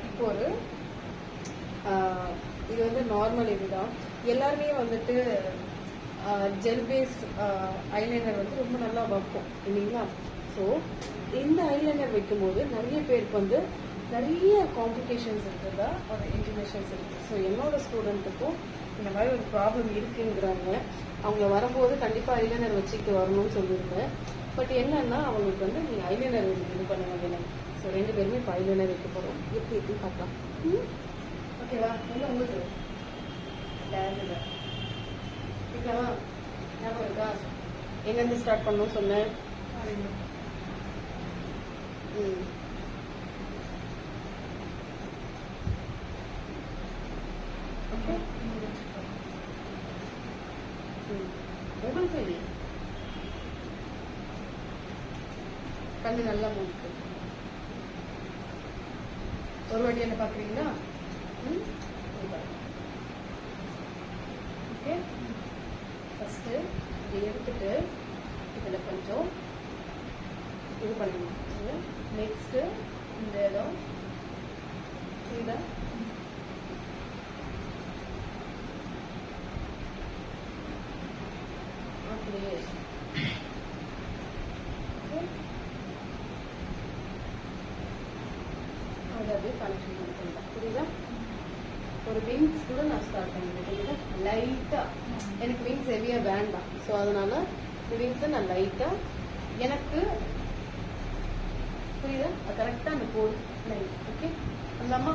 இப்போ ஒரு இது வந்து நார்மல் இதுதான். எல்லாருமே வந்துட்டு ஜெல் பேஸ் ஐலைனர் வந்து ரொம்ப நல்லா வைப்போம் இல்லைங்களா. ஸோ இந்த ஐலைனர் வைக்கும்போது நிறைய பேருக்கு வந்து நிறைய காம்ப்ளிகேஷன்ஸ் இருக்குதா ஒரு இன்டிமேஷன்ஸ் இருக்குது. ஸோ என்னோட ஸ்டூடெண்ட்டுக்கும் இந்த மாதிரி ஒரு ப்ராப்ளம் இருக்குங்கிறாங்க. அவங்க வரும்போது கண்டிப்பாக ஐலைனர் வச்சுக்கிட்டு வரணும்னு சொல்லியிருந்தேன். பட் என்னன்னா அவங்களுக்கு வந்து நீங்கள் ஐலைனர் இது பண்ண வேண்டிய. ஸோ 2 பேருமே இப்போ ஐலைனர் வைக்க போகிறோம். எப்படி இருக்குன்னு பார்க்கலாம். ஓகேவா? என்ன உங்களுக்கு ஓகேவா? ஞாபகம் இருக்கா? எங்கேருந்து ஸ்டார்ட் பண்ணணும்னு சொன்னேன். ஓகே, உங்களுக்கு கண்ணு நல்லா மூக்கு. ஒரு வாட்டி என்ன பாக்குறீங்களா? ஓகே, ஃபர்ஸ்ட் இதை எடுத்துட்டு இதுல கொஞ்சம் இது பண்ணணும். நெக்ஸ்ட் இந்த இடம் இதை அப்படியே அப்படியே கனெக்ஷன் பண்ணிக்கலாம். புரியுதா? ஒரு விங்ஸ் கூட நான் ஸ்டார்ட் பண்ணிடுறேன். புரியுதா? லைட்டா எனக்கு விங்ஸ் ஹெவியா வேண்டாம். ஸோ அதனால இந்த விங்ஸை நான் லைட்டா எனக்கு புரியுதா கரெக்டா அந்த கோடு லைன். ஓகே, அந்தம்மா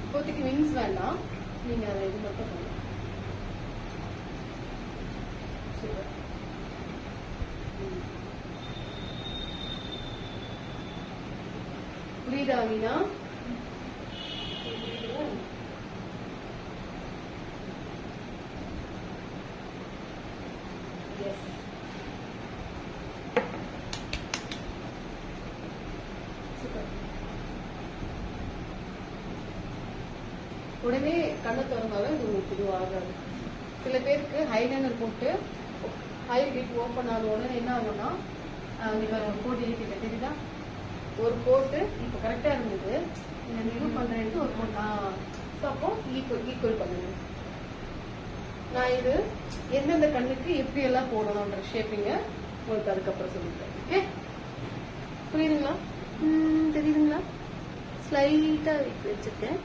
இப்போதைக்கு விங்ஸ் வேண்டாம், நீங்க அதை இது மட்டும் பண்ணலாம். புரியுதா மீனா? எஸ். உடனே கண்ணை திறந்தாலும் இது உங்களுக்கு இது ஆகாது. சில பேருக்கு ஹைலைனர் போட்டு ஹை ஹீட் ஓப்பன் ஆன உடனே என்ன ஆகும்னா நீங்க ஒரு கோட் ஏற்றிட்ட தெரியுதா? ஒரு கோட்டு இப்போ கரெக்டா இருந்தது, நீங்க ரிமூவ் பண்றேன்ட்டு ஒரு கோட். ஸோ அப்போ ஈக்குவல் பண்ணுங்க. நான் இது எந்தெந்த கண்ணுக்கு எப்படி எல்லாம் போடணும்ன்ற ஷேப்பிங்க உங்களுக்கு அதுக்கப்புறம் சொல்லிட்டேன். ஓகே, புரியுதுங்களா? தெரியுதுங்களா? ஸ்லைட்டா வச்சிருக்கேன்.